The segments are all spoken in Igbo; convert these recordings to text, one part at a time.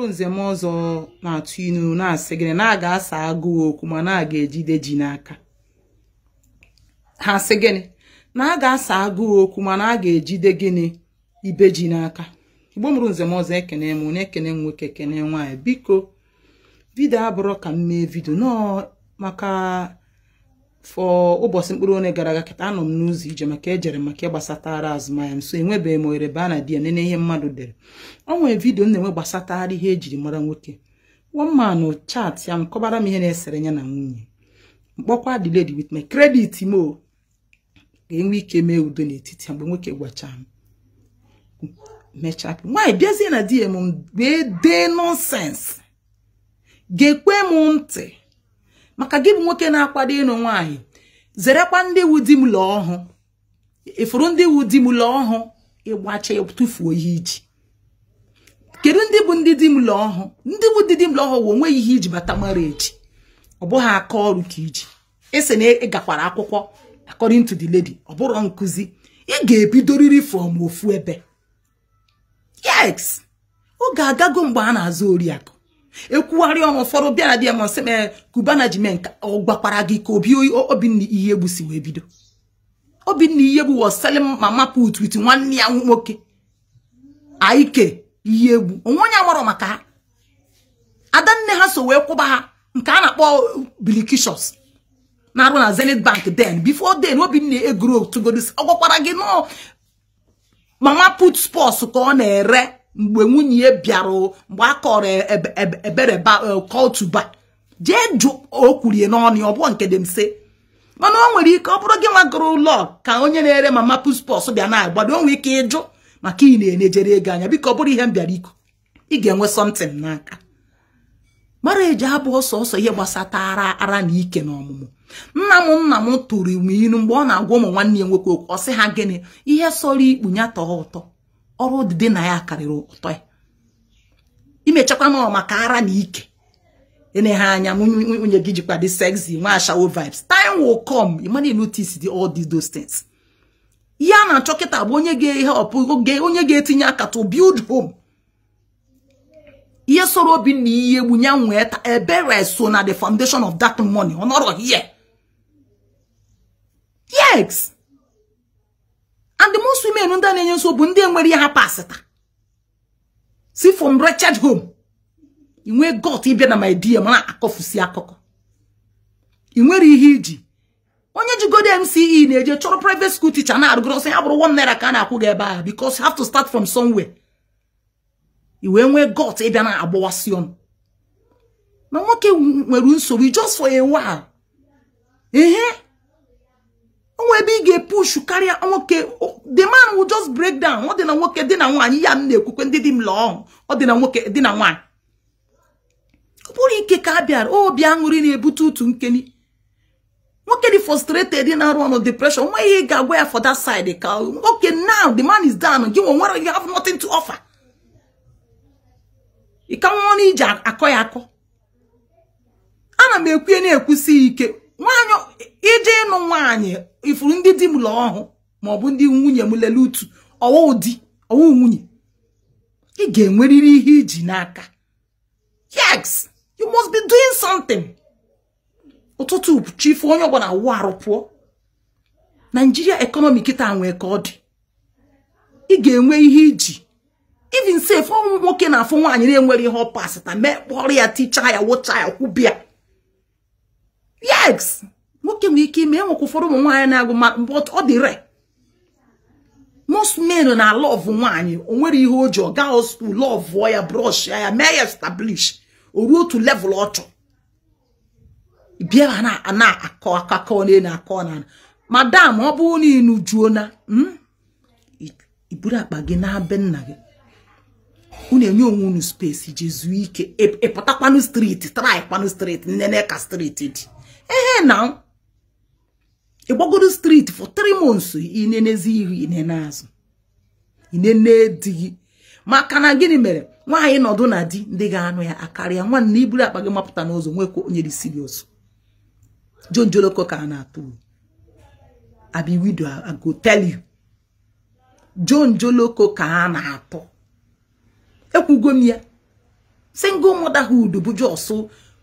bụrụ nze m ọzọ na-atụ inu na-asị gịnị na a ga-asa agụ okwu ma na a ga-ejide ji n'aka. Ha sị gịnị na a ga-asa agụ okwu ma na a ga-ejide gịnị ibe ji n'aka. Igbo mụrụ nze m ọzọ ekene m na-ekene nwoke ekene nwaanyị. Biko vidio abụrụ ka m mee vidio nọ maka for ụbọchị mkpụrụ one gara aga kịta anọ m n'ụzọ ije maka ejere maka gbasatara azụmahịa m so enwebeghị m ohere baa na di ya nene ihe mmadụ dere. O nwere vidio na-enwe gbasatara ihe ejiri mara nwoke. Womanụ chat ya m kọbara m ihe na-esere ya na nwunye. Mkpọkwa the lady with my credit mo ga-enwe ike mee udo n'etiti ha mgbe nwoke gwacha m. Mechapụ nwaanyị bịazie na di ya m wee dee nonsense. Gekwe m ntị. Maka gị bụ nwoke na-akwado ịnụ nwaanyị zerekwa ndị wu di m lọ ọhụ. Ifuru ndị wu di m lọ ọhụ ịgbacha tụfuo ihe iji. Kedu ndị bụ ndị di m lọ ọhụ? Ndị bụ di m lọ ọhụ onwe ihe iji bata marriage. Ọ bụghị aka ọrụ ka iji. Ese na ị gakwara akwụkwọ according to the lady. Ọ bụrụ nkụzi. Ị ga-ebidoriri from ofu ebe. Yes. Ọ ga-agago mgbe a na-azụ oriakụ. Ekwugharị ọnụ ụfọdụ bịa na di ya mọsị mee Kubana ji mee nka ọ gbakwara gị ka Obinna ihe egbu si wee bido. Obinna ihe egbu was selling mama put with nwanne ya nwoke. Aike ihe egbu. Onwe onye amara maka ha. Adanne ha so wee kwụba ha nke a na-akpọ Bilikishos. Na-arụ na Zenith Bank then. Before then Obinna egro to go this. Ọ gwakwara gị no mama put sports ka ọ na-ere. Mgbe nwunye bịara mgbe akọrọ ebere call to buy je ju okwurie n'ọnụ ọ bụ nke dem se mana o nwere ike ọ bụrụ gị nwagoro ụlọ ka onye na-ere mama puspos bịa na-agbado onwe ike ịjụ maka ị na-enejere ego anya biko ọ bụrụ ihe m bịara iko ị ga-enwe something n'aka. Marriage abụ ọsọ ihe gbasatara ara na ike na ọmụmụ. Nna m tụrụ m ilu mgbe ọ na-agwa ụmụ nwanne ya nwoke okwu ọ sị ha gịnị ihe sọrọ ikpunya tọọ ụtọ ọrụ dị na ya karịrị ụtọ ya. Imechakwa na maka ara na ike ene ha anya nwunye gị jikwa dị sexy nwa ashawo vibes. Time will come you might notice all those things. Ya na chọkịta bụ onye ga-help onye ga-etinye aka to build home. Ihe soro Obinna ihe gbunya nwee ta ebere so na the foundation of that money honor here. Yes. And the most women under the so bụ ndị enwere ihe ha pasita. See from wretched home. Inwe got ịbịa na my DM na akọfusi akụkọ. Inwere ihe iji. Onye jigode MCE na-eje chọrọ private school teacher na arụgoro sị ya bụrụ 1 naira ka na-akwụ gị ebe a because you have to start from somewhere. Iwe nwe got ịbịa na agbawasị ọnụ. Ma nwoke nwere nsogbu just for a while. Push carry okay, the man will just break down. What did work dinner one? Yam ne cook and did him long. Or did I work dinner one? Puri kekabiar, oh, bianguri butu tunkeni. What can he frustrated in a run of depression? Why he got where for that side? Okay, now the man is down. You have nothing to offer. He come on, he jack akoyako. Ana me kwene ekusi ike. Nwanyo ije no nwanye ifuru ndị di m lọ ọhụ ma ọ bụ ndị nwunye m lele utu ọwụ di ọwụ nwunye ị ga-enweriri ihe iji n'aka. Yes, you must be doing something. Ụtụtụ chief onye ọgbọ na-awụ arụ pụọ. Nigeria economy kita nwe ka ọ dị. Ị ga-enwe ihe iji. Even say for nwoke na afọ nwaanyị na-enwere ihe ọ pasita mee kpọrọ ya teacher ya wocha ya kwubia. Yes, nwoke nwere ike ime enwekwa ụfọdụ ụmụ nwaanyị na-agụ but ọ dị rare. Most men na love nwaanyị o nwere ihe o ji ọ gaa hospital love ya brush ya mee ya establish o ruo to level ọ chọ. Bịa na akọ akakọ na akọ na madam ọ bụ na inu juo na iburu akpa gị na be nna gị. Unu enye onwe unu space iji zuo ike ịpụtakwanụ street try kwanụ street nene ka street dị. Now ịgbagoro street for 3 months inenezi ihu inene azụ inene di maka na gịnị mere nwaanyị nọdụ na di ndị ga-anụ ya akarịa nwanne iburu akpa gị mapụta n'ụzọ nwekwa onye dị serious. John Joloko ka na-atụ abi widow I go tell you John Joloko ka na-atụ ekwugo m ya Single motherhood bụ just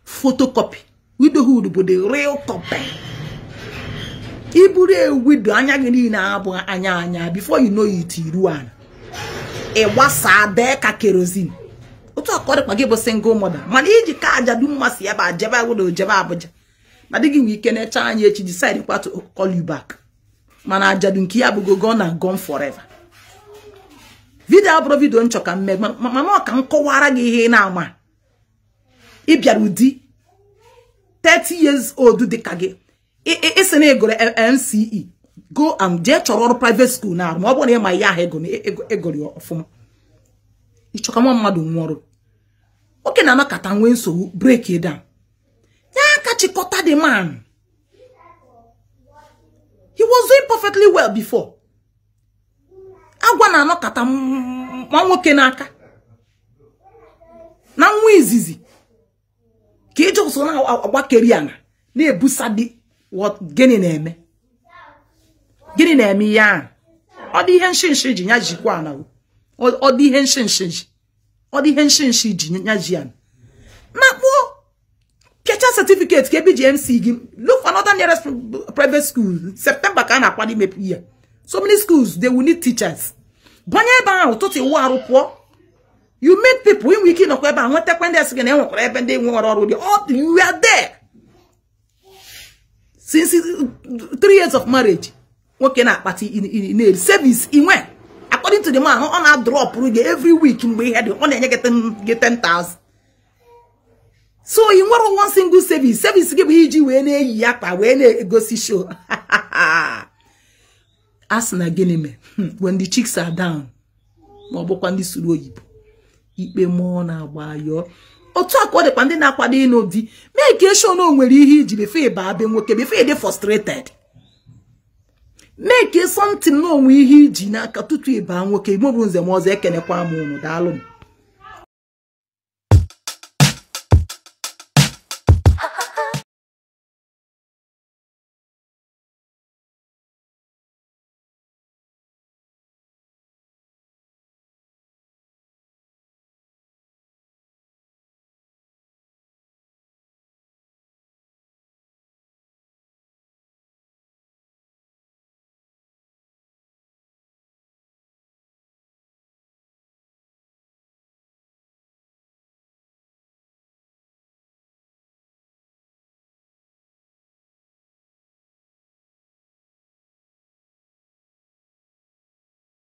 photocopy. Widowhood bụ the real copy. Iburu ewido anya gị niile abụ anya before you know it iruan. E wasa de ka kerosene. Otu akọrọ kwa gị bụ single mother. Mana iji ka aja du mmasị ya ba jeba wodo jeba Abuja. Na digi nwe ike na echa anya echi decide kwa to call you back. Mana aja du nke ya bụ go gone and gone forever. Video abụrụ video nchọ ka mme mana ka nkọwara gị ihe na ama. Ị bịara ụdị 30 years old dịka gị. Isi na egoro NCE go and je chọrọ ọrụ private school na ma ọ bụ na ịma ya ahụ egoro ọfụma. Ịchọka nwa mmadụ nwụrụ. Oke na anakata nwee nsogbu break it down. Ya ka chịkọta the man. He was doing perfectly well before. Agwa na anakata nwa nwoke n'aka. Na nwa izizi. Ka ije ọsọ na agbakeri ana na-ebusa dị what gịnị na-eme. Gịnị na-eme ya? Ọ dị ihe nshinshi ji nya jikwa na ọ dị ihe nshinshi ji. Ọ dị ihe nshinshi ji nya ji ya. Na kpo piacha certificate ke BGMC gị. Look for another nearest private school. September ka na akwadi mepe ya. So many schools they will need teachers. Banye ebe ahụ ụtụtụ iwu arụ pụọ. You meet people in wiki no kweba nwete kwende asige na enwekora ebe ndị nwe ọrụ dị. Oh, you are there. Since 3 years of marriage, nwoke na akpati in service inwe. According to the man, on a drop every week mgbe ihe dị ọ na-enye get 10,000. So in one single service gị bụ iji wee na-eyi akpa wee na-egosi show. As na gịnị me when the chicks are down ma ọ bụkwa ndị suru oyibo ikpe mmụọ na-agba ayọ otu akọ dịkwa ndị na-akwado ịnụ di mee ka esho na onwere ihe iji befe ịba abe nwoke befe dị frustrated mee ka something na onwe ihe iji n'aka tutu ịba nwoke ime bụ nze m ọzọ ekenekwa m unu daalụ.